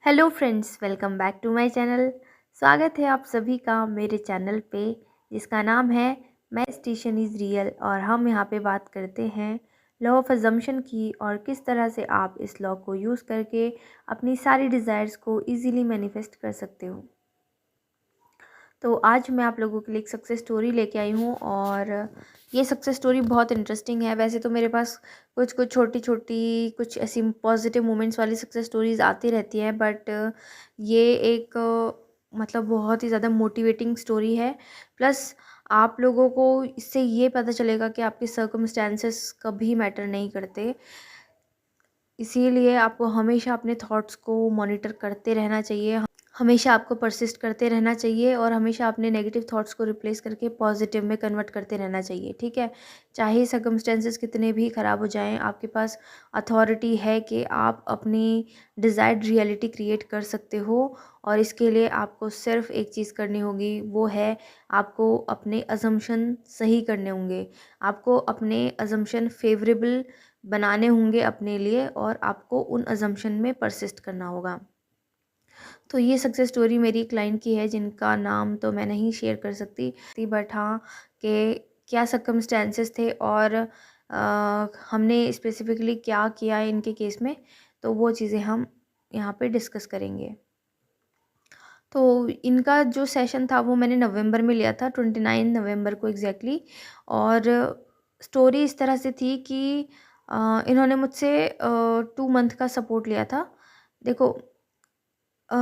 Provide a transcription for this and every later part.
Hello friends, welcome back to my channel. स्वागत है आप सभी का मेरे चैनल पे, जिसका नाम है मैनिफेस्टेशन इज़ रियल। और हम यहाँ पे बात करते हैं लॉ ऑफ अजम्पशन की, और किस तरह से आप इस लॉ को यूज़ करके अपनी सारी डिज़ायर्स को इजीली मैनिफेस्ट कर सकते हो। तो आज मैं आप लोगों के लिए एक सक्सेस स्टोरी लेके आई हूँ, और ये सक्सेस स्टोरी बहुत इंटरेस्टिंग है। वैसे तो मेरे पास कुछ कुछ छोटी छोटी कुछ ऐसी पॉजिटिव मोमेंट्स वाली सक्सेस स्टोरीज आती रहती हैं, बट ये एक मतलब बहुत ही ज़्यादा मोटिवेटिंग स्टोरी है। प्लस आप लोगों को इससे ये पता चलेगा कि आपके सर्कमस्टेंसेस कभी मैटर नहीं करते। इसीलिए आपको हमेशा अपने थॉट्स को मॉनिटर करते रहना चाहिए, हमेशा आपको परसिस्ट करते रहना चाहिए, और हमेशा अपने नेगेटिव थॉट्स को रिप्लेस करके पॉजिटिव में कन्वर्ट करते रहना चाहिए। ठीक है, चाहे सर्कमस्टेंसेस कितने भी ख़राब हो जाएं, आपके पास अथॉरिटी है कि आप अपनी डिज़ायर्ड रियलिटी क्रिएट कर सकते हो। और इसके लिए आपको सिर्फ एक चीज़ करनी होगी, वो है आपको अपने अजम्पशन सही करने होंगे। आपको अपने अजम्पशन फेवरेबल बनाने होंगे अपने लिए, और आपको उन अजम्पशन में परसिस्ट करना होगा। तो ये सक्सेस स्टोरी मेरी क्लाइंट की है, जिनका नाम तो मैं नहीं शेयर कर सकती, बट हाँ कि क्या सर्कमस्टेंसेस थे, और हमने स्पेसिफिकली क्या किया है इनके केस में, तो वो चीज़ें हम यहाँ पे डिस्कस करेंगे। तो इनका जो सेशन था वो मैंने नवंबर में लिया था, 29 नवंबर को एग्जैक्टली। और स्टोरी इस तरह से थी कि इन्होंने मुझसे 2 मंथ का सपोर्ट लिया था। देखो, अ,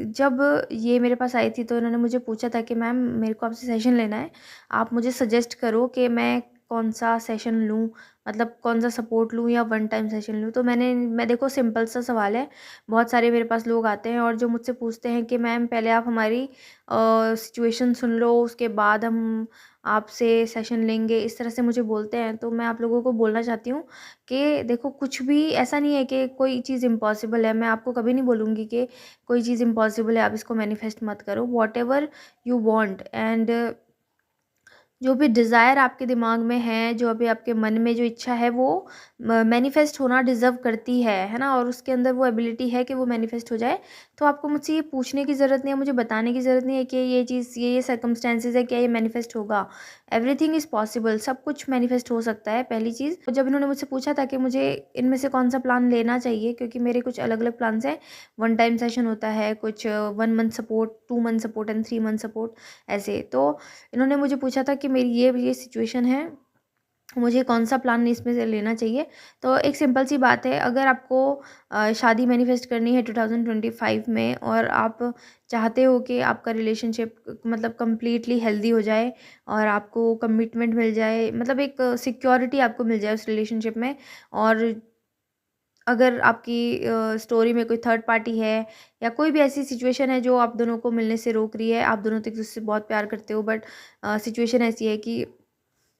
जब ये मेरे पास आई थी तो इन्होंने मुझे पूछा था कि मैम, मेरे को आपसे सेशन लेना है, आप मुझे सजेस्ट करो कि मैं कौन सा सेशन लूँ, मतलब कौन सा सपोर्ट लूँ या वन टाइम सेशन लूँ। तो मैं देखो, सिंपल सा सवाल है। बहुत सारे मेरे पास लोग आते हैं और जो मुझसे पूछते हैं कि मैम, पहले आप हमारी सिचुएशन सुन लो, उसके बाद हम आपसे सेशन लेंगे, इस तरह से मुझे बोलते हैं। तो मैं आप लोगों को बोलना चाहती हूँ कि देखो, कुछ भी ऐसा नहीं है कि कोई चीज़ इम्पॉसिबल है। मैं आपको कभी नहीं बोलूँगी कि कोई चीज़ इम्पॉसिबल है, आप इसको मैनिफेस्ट मत करो। व्हाटएवर यू वांट, एंड जो भी डिज़ायर आपके दिमाग में है, जो अभी आपके मन में जो इच्छा है, वो मैनिफेस्ट होना डिज़र्व करती है ना। और उसके अंदर वो एबिलिटी है कि वो मैनिफेस्ट हो जाए। तो आपको मुझसे ये पूछने की ज़रूरत नहीं है, मुझे बताने की ज़रूरत नहीं है कि ये चीज़, ये सर्कमस्टेंसेस है, क्या ये मैनिफेस्ट होगा। एवरीथिंग इज़ पॉसिबल, सब कुछ मैनिफेस्ट हो सकता है। पहली चीज़, तो जब इन्होंने मुझसे पूछा था कि मुझे इनमें से कौन सा प्लान लेना चाहिए, क्योंकि मेरे कुछ अलग अलग प्लान्स हैं। वन टाइम सेशन होता है, कुछ 1 month support, 2 month support and 3 month support, ऐसे। तो इन्होंने मुझे पूछा था कि मेरी ये सिचुएशन है, मुझे कौन सा प्लान इसमें से लेना चाहिए। तो एक सिंपल सी बात है, अगर आपको शादी मैनिफेस्ट करनी है 2025 में, और आप चाहते हो कि आपका रिलेशनशिप मतलब कम्प्लीटली हेल्दी हो जाए, और आपको कमिटमेंट मिल जाए, मतलब एक सिक्योरिटी आपको मिल जाए उस रिलेशनशिप में। और अगर आपकी स्टोरी में कोई थर्ड पार्टी है, या कोई भी ऐसी सिचुएशन है जो आप दोनों को मिलने से रोक रही है, आप दोनों तो एक दूसरे से बहुत प्यार करते हो, बट सिचुएशन ऐसी है कि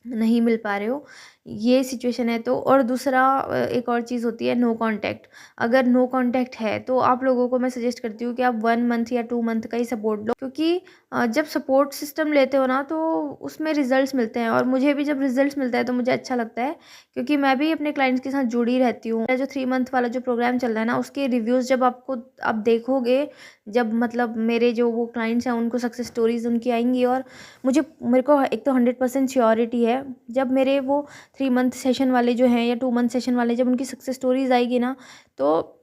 नहीं मिल पा रहे हो, ये सिचुएशन है। तो और दूसरा, एक और चीज़ होती है नो कांटेक्ट। अगर नो कांटेक्ट है, तो आप लोगों को मैं सजेस्ट करती हूँ कि आप 1 मंथ या 2 मंथ का ही सपोर्ट लो, क्योंकि जब सपोर्ट सिस्टम लेते हो ना, तो उसमें रिजल्ट्स मिलते हैं। और मुझे भी जब रिजल्ट्स मिलता है तो मुझे अच्छा लगता है, क्योंकि मैं भी अपने क्लाइंट्स के साथ जुड़ी रहती हूँ। जो 3 मंथ वाला जो प्रोग्राम चल रहा है ना, उसके रिव्यूज़ जब आप देखोगे, जब मतलब मेरे जो वो क्लाइंट्स हैं, उनको सक्सेस स्टोरीज उनकी आएंगी, और मेरे को एक तो 100% श्योरिटी है, जब मेरे वो 3 मंथ सेशन वाले जो हैं, या 2 मंथ सेशन वाले, जब उनकी सक्सेस स्टोरीज आएगी ना, तो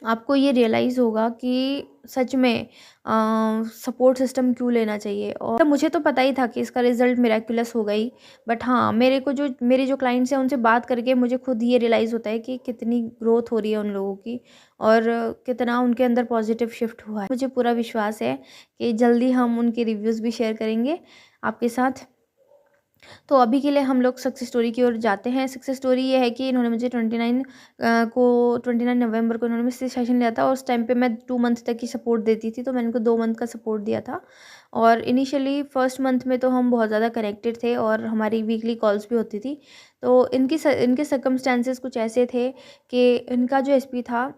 आपको ये रियलाइज़ होगा कि सच में सपोर्ट सिस्टम क्यों लेना चाहिए। और मुझे तो पता ही था कि इसका रिज़ल्ट मिरेक्युलस होगा ही, बट हाँ, मेरे जो क्लाइंट्स हैं, उनसे बात करके मुझे खुद ये रियलाइज़ होता है कि कितनी ग्रोथ हो रही है उन लोगों की, और कितना उनके अंदर पॉजिटिव शिफ्ट हुआ है। मुझे पूरा विश्वास है कि जल्दी हम उनके रिव्यूज़ भी शेयर करेंगे आपके साथ। तो अभी के लिए हम लोग सक्सेस स्टोरी की ओर जाते हैं। सक्सेस स्टोरी ये है कि इन्होंने मुझे 29 नवंबर को इन्होंने मुझसे सेशन लिया था, और उस टाइम पे मैं 2 मंथ तक की सपोर्ट देती थी, तो मैंने उनको 2 मंथ का सपोर्ट दिया था। और इनिशियली फर्स्ट मंथ में तो हम बहुत ज़्यादा कनेक्टेड थे, और हमारी वीकली कॉल्स भी होती थी। तो इनके सर्कमस्टेंसेस कुछ ऐसे थे कि इनका जो एसपी था,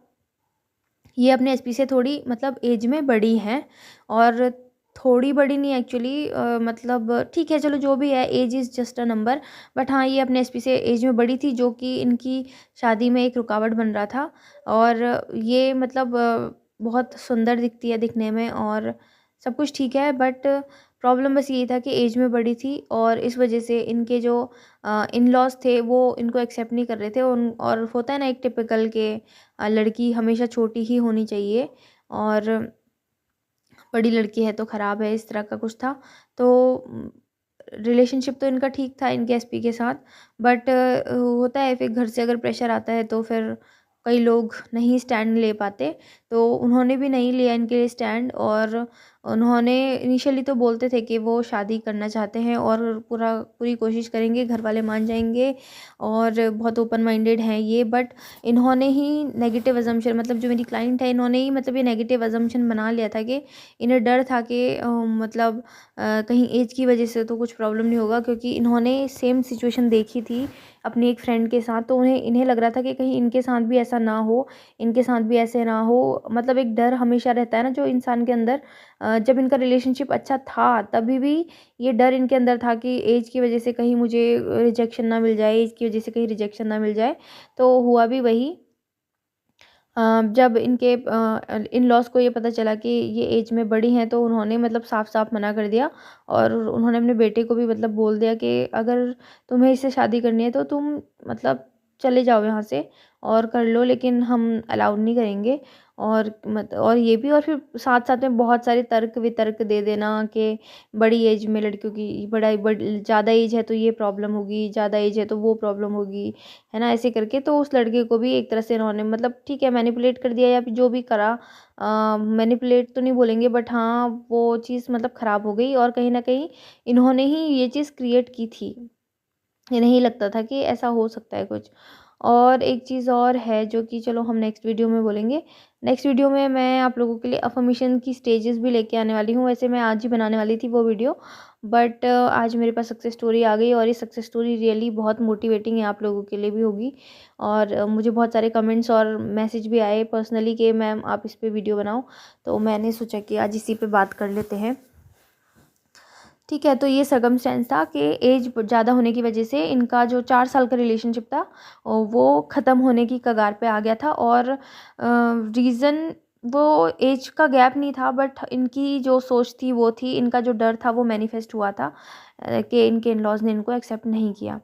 ये अपने एसपी से थोड़ी मतलब एज में बड़ी हैं, और थोड़ी बड़ी नहीं एक्चुअली, मतलब ठीक है, चलो जो भी है, age is just a number. But हाँ, ये अपने एसपी से एज में बड़ी थी, जो कि इनकी शादी में एक रुकावट बन रहा था। और ये मतलब बहुत सुंदर दिखती है दिखने में और सब कुछ ठीक है, बट प्रॉब्लम बस यही था कि एज में बड़ी थी और इस वजह से इनके जो इन लॉज थे वो इनको एक्सेप्ट नहीं कर रहे थे। और होता है ना एक टिपिकल के लड़की हमेशा छोटी ही होनी चाहिए और बड़ी लड़की है तो ख़राब है, इस तरह का कुछ था। तो रिलेशनशिप तो इनका ठीक था इनके एसपी के साथ, बट होता है फिर घर से अगर प्रेशर आता है तो फिर कई लोग नहीं स्टैंड ले पाते। तो उन्होंने भी नहीं लिया इनके लिए स्टैंड और उन्होंने इनिशियली तो बोलते थे कि वो शादी करना चाहते हैं और पूरी कोशिश करेंगे, घर वाले मान जाएंगे और बहुत ओपन माइंडेड हैं ये। बट इन्होंने ही नेगेटिव अजम्पशन, मतलब जो मेरी क्लाइंट है इन्होंने ही मतलब ये नेगेटिव अजम्पशन बना लिया था कि इन्हें डर था कि मतलब कहीं एज की वजह से तो कुछ प्रॉब्लम नहीं होगा, क्योंकि इन्होंने सेम सिचुएशन देखी थी अपनी एक फ्रेंड के साथ। तो इन्हें लग रहा था कि कहीं इनके साथ भी ऐसा ना हो, इनके साथ भी ऐसे ना हो। मतलब एक डर हमेशा रहता है ना जो इंसान के अंदर। जब इनका रिलेशनशिप अच्छा था तभी भी ये डर इनके अंदर था कि एज की वजह से कहीं मुझे रिजेक्शन ना मिल जाए, एज की वजह से कहीं रिजेक्शन ना मिल जाए। तो हुआ भी वही। जब इनके इन लॉज को ये पता चला कि ये एज में बड़ी हैं तो उन्होंने मतलब साफ साफ मना कर दिया और उन्होंने अपने बेटे को भी मतलब बोल दिया कि अगर तुम्हें इससे शादी करनी है तो तुम मतलब चले जाओ यहाँ से और कर लो, लेकिन हम अलाउड नहीं करेंगे। और ये भी, और फिर साथ साथ में बहुत सारे तर्क वितर्क दे देना कि बड़ी एज में लड़कियों की ज़्यादा एज है तो ये प्रॉब्लम होगी, ज़्यादा एज है तो वो प्रॉब्लम होगी, है ना, ऐसे करके। तो उस लड़के को भी एक तरह से इन्होंने मतलब ठीक है मैनिपुलेट कर दिया या फिर जो भी करा। मैनिपुलेट तो नहीं बोलेंगे बट हाँ वो चीज़ मतलब ख़राब हो गई और कहीं ना कहीं इन्होंने ही ये चीज़ क्रिएट की थी। ये नहीं लगता था कि ऐसा हो सकता है कुछ। और एक चीज़ और है जो कि चलो हम नेक्स्ट वीडियो में बोलेंगे। नेक्स्ट वीडियो में मैं आप लोगों के लिए अफर्मेशन की स्टेजेस भी लेके आने वाली हूँ। वैसे मैं आज ही बनाने वाली थी वो वीडियो, बट आज मेरे पास सक्सेस स्टोरी आ गई और ये सक्सेस स्टोरी रियली बहुत मोटिवेटिंग है, आप लोगों के लिए भी होगी। और मुझे बहुत सारे कमेंट्स और मैसेज भी आए पर्सनली कि मैम आप इस पे वीडियो बनाओ, तो मैंने सोचा कि आज इसी पे बात कर लेते हैं। ठीक है, तो ये सर्कमस्टेंस था कि एज ज़्यादा होने की वजह से इनका जो 4 साल का रिलेशनशिप था वो ख़त्म होने की कगार पे आ गया था। और रीज़न वो एज का गैप नहीं था, बट इनकी जो सोच थी वो थी, इनका जो डर था वो मैनिफेस्ट हुआ था कि इनके इन लॉज ने इनको एक्सेप्ट नहीं किया।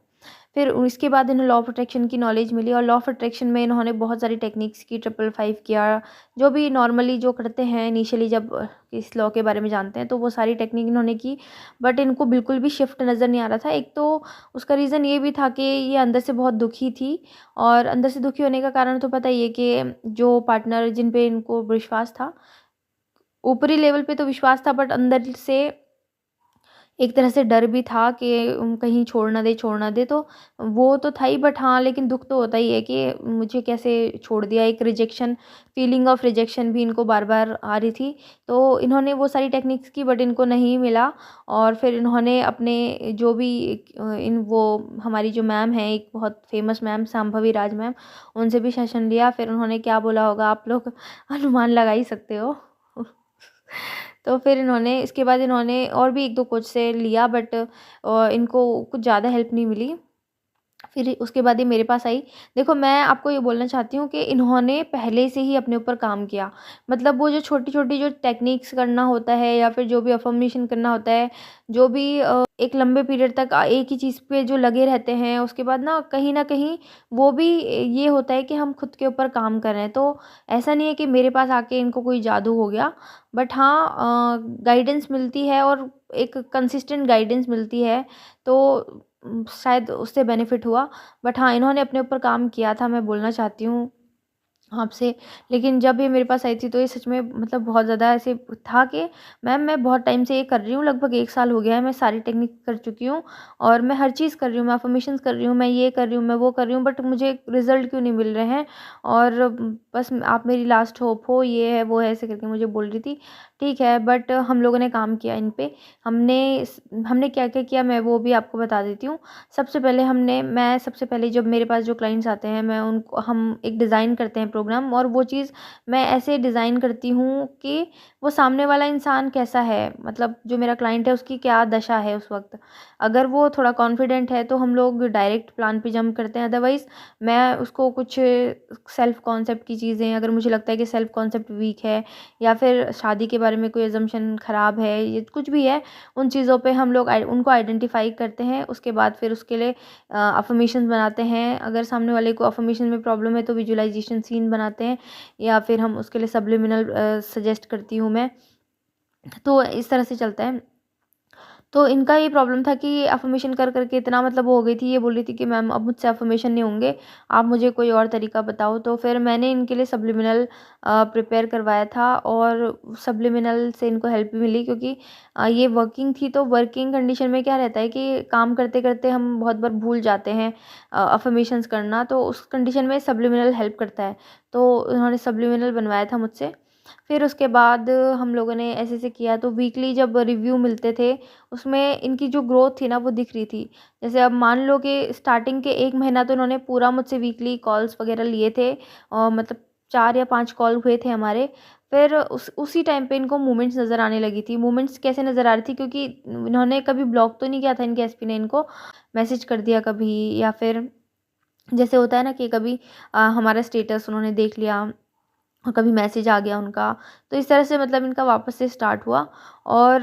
फिर इसके बाद इन्हें लॉ ऑफ अट्रैक्शन की नॉलेज मिली और लॉ ऑफ अट्रैक्शन में इन्होंने बहुत सारी टेक्निक्स की, 555 किया, जो भी नॉर्मली जो करते हैं इनिशियली जब इस लॉ के बारे में जानते हैं तो वो सारी टेक्निक इन्होंने की। बट इनको बिल्कुल भी शिफ्ट नज़र नहीं आ रहा था। एक तो उसका रीज़न ये भी था कि ये अंदर से बहुत दुखी थी और अंदर से दुखी होने का कारण तो पता ही है कि जो पार्टनर जिन पे इनको विश्वास था, ऊपरी लेवल पे तो विश्वास था बट अंदर से एक तरह से डर भी था कि कहीं छोड़ ना दे। तो वो तो था ही, बट हाँ लेकिन दुःख तो होता ही है कि मुझे कैसे छोड़ दिया। एक रिजेक्शन, फीलिंग ऑफ रिजेक्शन भी इनको बार-बार आ रही थी। तो इन्होंने वो सारी टेक्निक्स की बट इनको नहीं मिला और फिर इन्होंने अपने जो भी इन वो हमारी जो मैम हैं, एक बहुत फेमस मैम शांभवी राज मैम, उनसे भी सेशन लिया। फिर उन्होंने क्या बोला होगा आप लोग अनुमान लगा ही सकते हो। तो फिर इन्होंने इसके बाद इन्होंने और भी 1-2 कोच से लिया बट इनको कुछ ज़्यादा हेल्प नहीं मिली। फिर उसके बाद ये मेरे पास आई। देखो मैं आपको ये बोलना चाहती हूँ कि इन्होंने पहले से ही अपने ऊपर काम किया। मतलब वो जो छोटी-छोटी जो टेक्निक्स करना होता है या फिर जो भी अफ़र्मेशन करना होता है, जो भी एक लंबे पीरियड तक एक ही चीज़ पे जो लगे रहते हैं, उसके बाद ना कहीं न कहीं वो भी ये होता है कि हम खुद के ऊपर काम कर रहे हैं। तो ऐसा नहीं है कि मेरे पास आके इनको कोई जादू हो गया, बट हाँ गाइडेंस मिलती है और एक कंसिस्टेंट गाइडेंस मिलती है, तो शायद उससे बेनिफिट हुआ। बट हाँ, इन्होंने अपने ऊपर काम किया था, मैं बोलना चाहती हूँ आपसे। लेकिन जब ये मेरे पास आई थी तो ये सच में मतलब बहुत ज़्यादा ऐसे था कि मैम मैं बहुत टाइम से ये कर रही हूँ, लगभग 1 साल हो गया है, मैं सारी टेक्निक कर चुकी हूँ और मैं हर चीज़ कर रही हूँ, मैं अफ़र्मेशंस कर रही हूँ, मैं ये कर रही हूँ, मैं वो कर रही हूँ, बट मुझे रिज़ल्ट क्यों नहीं मिल रहे हैं। और बस आप मेरी लास्ट होप हो, ये है, वो है, ऐसे करके मुझे बोल रही थी। ठीक है, बट हम लोगों ने काम किया इन पे। हमने क्या-क्या किया मैं वो भी आपको बता देती हूँ। सबसे पहले जब मेरे पास जो क्लाइंट्स आते हैं मैं उनको हम एक डिज़ाइन करते हैं, प्रोग्राम, और वो चीज़ मैं ऐसे डिज़ाइन करती हूँ कि वो सामने वाला इंसान कैसा है, मतलब जो मेरा क्लाइंट है उसकी क्या दशा है उस वक़्त। अगर वो थोड़ा कॉन्फिडेंट है तो हम लोग डायरेक्ट प्लान पे जंप करते हैं, अदरवाइज़ मैं उसको कुछ सेल्फ कॉन्सेप्ट की चीज़ें, अगर मुझे लगता है कि सेल्फ कॉन्सेप्ट वीक है या फिर शादी के बारे में कोई अजम्पशन ख़राब है, ये कुछ भी है, उन चीज़ों पे हम लोग उनको आइडेंटिफाई करते हैं। उसके बाद फिर उसके लिए अफ़र्मेशंस बनाते हैं। अगर सामने वाले को अफ़र्मेशन में प्रॉब्लम है तो विजुअलाइज़ेशन सीन बनाते हैं, या फिर हम उसके लिए सब्लिमिनल सजेस्ट करती हूँ मैं। तो इस तरह से चलता है। तो इनका ये प्रॉब्लम था कि ये अफ़र्मेशन कर के इतना मतलब वो हो गई थी, ये बोल रही थी कि मैम अब मुझसे अफ़र्मेशन नहीं होंगे, आप मुझे कोई और तरीका बताओ। तो फिर मैंने इनके लिए सब्लिमिनल प्रिपेयर करवाया था, और सब्लिमिनल से इनको हेल्प भी मिली, क्योंकि ये वर्किंग थी। तो वर्किंग कंडीशन में क्या रहता है कि काम करते-करते हम बहुत बार भूल जाते हैं अफ़र्मेशंस करना, तो उस कंडीशन में सब्लिमिनल हेल्प करता है। तो उन्होंने सब्लिमिनल बनवाया था मुझसे। फिर उसके बाद हम लोगों ने ऐसे-ऐसे किया, तो वीकली जब रिव्यू मिलते थे, उसमें इनकी जो ग्रोथ थी ना वो दिख रही थी। जैसे अब मान लो कि स्टार्टिंग के 1 महीना तो उन्होंने पूरा मुझसे वीकली कॉल्स वगैरह लिए थे, और मतलब 4 या 5 कॉल हुए थे हमारे। फिर उसी टाइम पे इनको मूवमेंट्स नज़र आने लगी थी। मूवमेंट्स कैसे नज़र आ रही थी, क्योंकि इन्होंने कभी ब्लॉक तो नहीं किया था, इनके एसपी ने इनको मैसेज कर दिया कभी, या फिर जैसे होता है ना कि कभी हमारा स्टेटस उन्होंने देख लिया और कभी मैसेज आ गया उनका। तो इस तरह से मतलब इनका वापस से स्टार्ट हुआ। और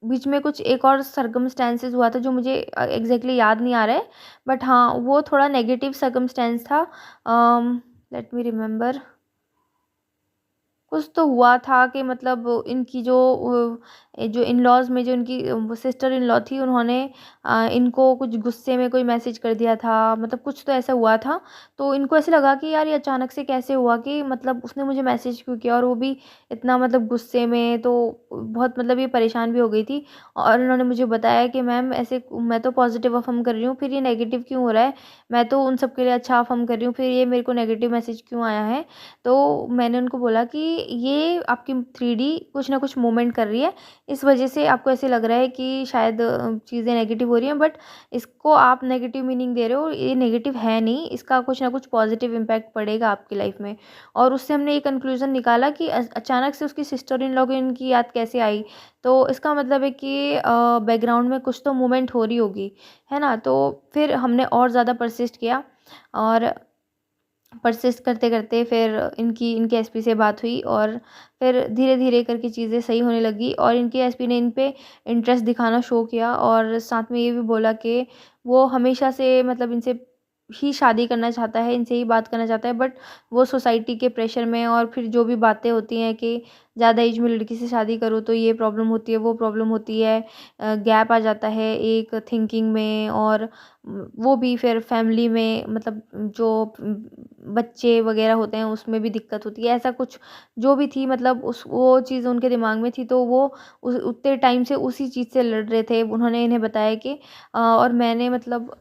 बीच में कुछ एक और सर्कमस्टेंसेस हुआ था जो मुझे एग्जैक्टली याद नहीं आ रहा है, बट हाँ वो थोड़ा नेगेटिव सर्कमस्टेंस था। Let me remember. कुछ तो हुआ था कि मतलब इनकी जो इन-लॉज़ में जो इनकी वो सिस्टर इन लॉ थी, उन्होंने इनको कुछ गुस्से में कोई मैसेज कर दिया था, मतलब कुछ तो ऐसा हुआ था। तो इनको ऐसे लगा कि यार ये अचानक से कैसे हुआ, कि मतलब उसने मुझे मैसेज क्यों किया, और वो भी इतना मतलब गुस्से में। तो बहुत मतलब ये परेशान भी हो गई थी, और उन्होंने मुझे बताया कि मैम ऐसे मैं तो पॉज़िटिव अफ़र्म कर रही हूँ, फिर ये नेगेटिव क्यों हो रहा है? मैं तो उन सब के लिए अच्छा अफ़र्म कर रही हूँ, फिर ये मेरे को नेगेटिव मैसेज क्यों आया है? तो मैंने उनको बोला कि ये आपकी 3D कुछ ना कुछ मूवमेंट कर रही है, इस वजह से आपको ऐसे लग रहा है कि शायद चीज़ें नेगेटिव हो रही हैं, बट इसको आप नेगेटिव मीनिंग दे रहे हो, ये नेगेटिव है नहीं, इसका कुछ ना कुछ पॉजिटिव इम्पैक्ट पड़ेगा आपकी लाइफ में। और उससे हमने ये कंक्लूज़न निकाला कि अचानक से उसकी सिस्टर इन लॉ को इनकी याद कैसे आई, तो इसका मतलब है कि बैकग्राउंड में कुछ तो मूवमेंट हो रही होगी, है ना? तो फिर हमने और ज़्यादा परसिस्ट किया, और परसिस्ट करते-करते फिर इनके एसपी से बात हुई, और फिर धीरे-धीरे करके चीज़ें सही होने लगी, और इनके एसपी ने इन पे इंटरेस्ट दिखाना शो किया, और साथ में ये भी बोला कि वो हमेशा से मतलब इनसे ही शादी करना चाहता है, इनसे ही बात करना चाहता है, बट वो सोसाइटी के प्रेशर में, और फिर जो भी बातें होती हैं कि ज़्यादा एज में लड़की से शादी करो तो ये प्रॉब्लम होती है, वो प्रॉब्लम होती है, गैप आ जाता है एक थिंकिंग में, और वो भी फिर फैमिली में मतलब जो बच्चे वगैरह होते हैं उसमें भी दिक्कत होती है, ऐसा कुछ जो भी थी, मतलब उस वो चीज़ उनके दिमाग में थी, तो वो उतने टाइम से उसी चीज़ से लड़ रहे थे। उन्होंने इन्हें बताया कि और मैंने मतलब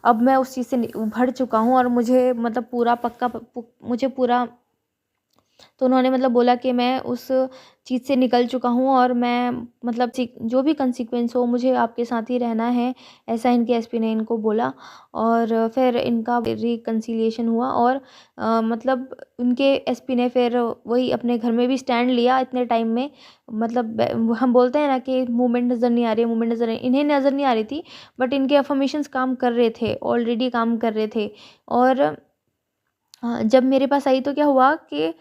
अब मैं उस चीज़ से उभर चुका हूँ, और मुझे मतलब पूरा पक्का मुझे पूरा, तो उन्होंने मतलब बोला कि मैं उस चीज़ से निकल चुका हूँ, और मैं मतलब जो भी कंसीक्वेंस हो मुझे आपके साथ ही रहना है, ऐसा इनके एसपी ने इनको बोला। और फिर इनका रिकंसिलिएशन हुआ, और मतलब उनके एसपी ने फिर वही अपने घर में भी स्टैंड लिया इतने टाइम में। मतलब हम बोलते हैं ना कि मूवमेंट नज़र नहीं आ रही है, मूवमेंट नज़र इन्हें नज़र नहीं आ रही थी, बट इनके अफर्मेशंस काम कर रहे थे, ऑलरेडी काम कर रहे थे। और जब मेरे पास आई तो क्या हुआ कि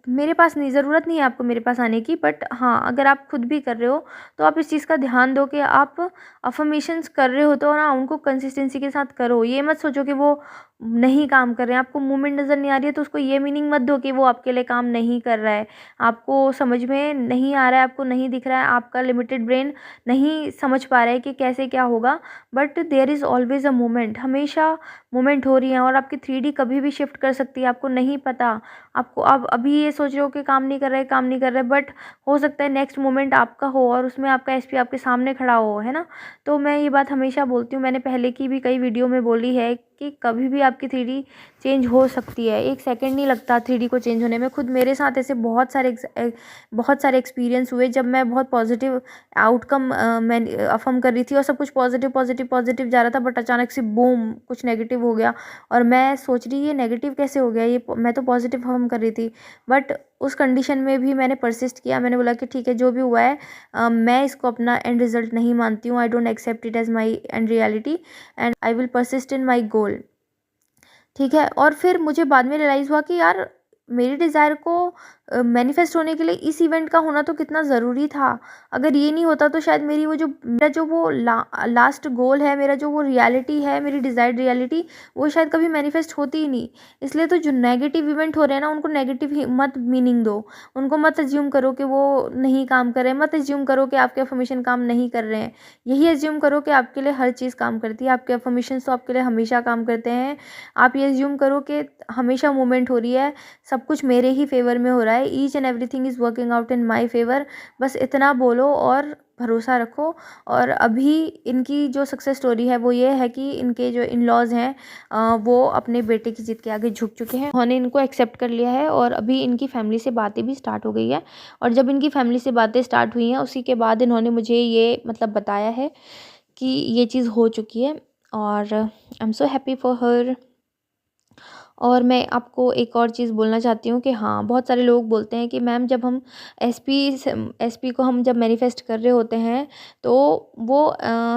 मेरे पास नहीं, ज़रूरत नहीं है आपको मेरे पास आने की, बट हाँ, अगर आप खुद भी कर रहे हो तो आप इस चीज़ का ध्यान दो कि आप अफ़र्मेशंस कर रहे हो तो ना उनको कंसिस्टेंसी के साथ करो। ये मत सोचो कि वो नहीं काम कर रहे हैं, आपको मूवमेंट नज़र नहीं आ रही है तो उसको ये मीनिंग मत दो कि वो आपके लिए काम नहीं कर रहा है। आपको समझ में नहीं आ रहा है, आपको नहीं दिख रहा है, आपका लिमिटेड ब्रेन नहीं समझ पा रहा है कि कैसे क्या होगा, but there is always a moment, हमेशा मूवमेंट हो रही है, और आपकी 3D कभी भी शिफ्ट कर सकती है, आपको नहीं पता। आपको अब अभी ये सोच रहे हो कि काम नहीं कर रहा है, काम नहीं कर रहा है, बट हो सकता है नेक्स्ट मोमेंट आपका हो और उसमें आपका एसपी आपके सामने खड़ा हो, है ना? तो मैं ये बात हमेशा बोलती हूँ, मैंने पहले की भी कई वीडियो में बोली है कि कभी भी आपकी 3D चेंज हो सकती है, 1 सेकंड नहीं लगता 3D को चेंज होने में। खुद मेरे साथ ऐसे बहुत सारे एक्सपीरियंस हुए जब मैं बहुत पॉजिटिव आउटकम मैं अफ़र्म कर रही थी और सब कुछ पॉजिटिव पॉजिटिव पॉजिटिव जा रहा था, बट अचानक से बूम कुछ नेगेटिव हो गया और मैं सोच रही ये नेगेटिव कैसे हो गया, ये मैं तो पॉजिटिव अफ़र्म कर रही थी। बट उस कंडीशन में भी मैंने परसिस्ट किया, मैंने बोला कि ठीक है जो भी हुआ है मैं इसको अपना एंड रिजल्ट नहीं मानती हूँ, I don't accept it as my end reality and I will persist in my goal. ठीक है, और फिर मुझे बाद में रियलाइज़ हुआ कि यार मेरी डिज़ायर को मैनिफेस्ट होने के लिए इस इवेंट का होना तो कितना ज़रूरी था। अगर ये नहीं होता तो शायद मेरा जो वो लास्ट गोल है, मेरा जो वो रियलिटी है, मेरी डिज़ायर्ड रियलिटी, वो शायद कभी मैनिफेस्ट होती ही नहीं। इसलिए तो जो नेगेटिव इवेंट हो रहे हैं ना, उनको नेगेटिव ही मत मीनिंग दो। उनको मत अज्यूम करो कि वो नहीं काम कर रहे हैं, मत अज्यूम करो कि आपके अफ़र्मेशन काम नहीं कर रहे हैं। यही अज्यूम करो कि आपके लिए हर चीज़ काम करती है, आपके अफ़र्मेशंस तो आपके लिए हमेशा काम करते हैं। आप ये अज्यूम करो कि हमेशा मूवमेंट हो रही है, सब कुछ मेरे ही फेवर में हो रहा है, each and everything is working out in my favour. बस इतना बोलो और भरोसा रखो। और अभी इनकी जो सक्सेस स्टोरी है वो ये है कि इनके जो इन लॉज हैं वो अपने बेटे की जिद के आगे झुक चुके हैं, उन्होंने इनको एक्सेप्ट कर लिया है और अभी इनकी फैमिली से बातें भी स्टार्ट हो गई है। और जब इनकी फैमिली से बातें स्टार्ट हुई हैं उसी के बाद इन्होंने मुझे ये मतलब बताया है कि ये चीज़ हो चुकी है और I am so happy for her. और मैं आपको एक और चीज़ बोलना चाहती हूँ कि हाँ, बहुत सारे लोग बोलते हैं कि मैम जब हम एसपी को हम जब मैनिफेस्ट कर रहे होते हैं तो वो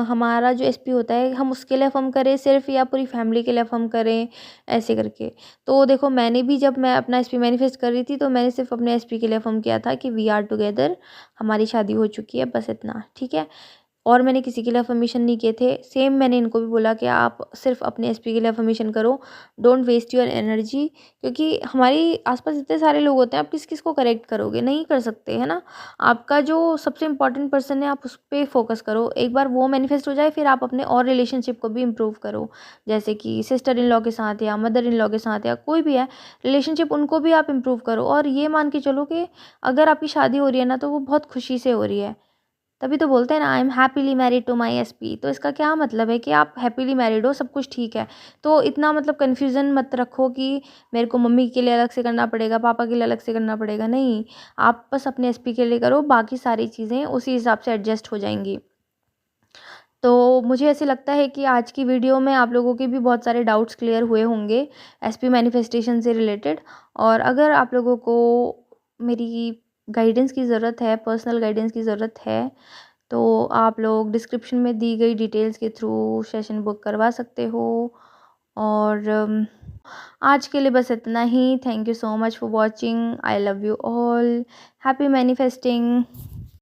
हमारा जो एसपी होता है हम उसके लिए अफ़र्म करें सिर्फ़ या पूरी फैमिली के लिए अफ़र्म करें, ऐसे करके। तो देखो मैंने भी जब मैं अपना एसपी मैनिफेस्ट कर रही थी तो मैंने सिर्फ़ अपने एसपी के लिए अफ़र्म किया था कि वी आर टुगेदर, हमारी शादी हो चुकी है, बस इतना, ठीक है। और मैंने किसी के लिए अफ़र्मेशन नहीं किए थे। सेम मैंने इनको भी बोला कि आप सिर्फ़ अपने एसपी के लिए अफ़र्मेशन करो, डोंट वेस्ट योर एनर्जी, क्योंकि हमारी आस-पास इतने सारे लोग होते हैं, आप किस-किस को करेक्ट करोगे? नहीं कर सकते, है ना? आपका जो सबसे इम्पोर्टेंट पर्सन है, आप उस पे फ़ोकस करो। एक बार वो मैनिफेस्ट हो जाए, फिर आप अपने और रिलेशनशिप को भी इम्प्रूव करो। जैसे कि सिस्टर इन लॉ के साथ या मदर इन लॉ के साथ या कोई भी है, रिलेशनशिप उनको भी आप इम्प्रूव करो और ये मान के चलो कि अगर आपकी शादी हो रही है ना, तो वो बहुत खुशी से हो रही है। तभी तो बोलते हैं ना I am happily married to my SP. तो इसका क्या मतलब है कि आप हैप्पीली मैरिड हो, सब कुछ ठीक है। तो इतना मतलब कन्फ्यूज़न मत रखो कि मेरे को मम्मी के लिए अलग से करना पड़ेगा, पापा के लिए अलग से करना पड़ेगा। नहीं, आप बस अपने एसपी के लिए करो, बाकी सारी चीज़ें उसी हिसाब से एडजस्ट हो जाएंगी। तो मुझे ऐसे लगता है कि आज की वीडियो में आप लोगों के भी बहुत सारे डाउट्स क्लियर हुए होंगे एसपी मैनिफेस्टेशन से रिलेटेड। और अगर आप लोगों को मेरी गाइडेंस की ज़रूरत है, पर्सनल गाइडेंस की ज़रूरत है, तो आप लोग डिस्क्रिप्शन में दी गई डिटेल्स के थ्रू सेशन बुक करवा सकते हो। और आज के लिए बस इतना ही। Thank you so much for watching. I love you all. Happy manifesting.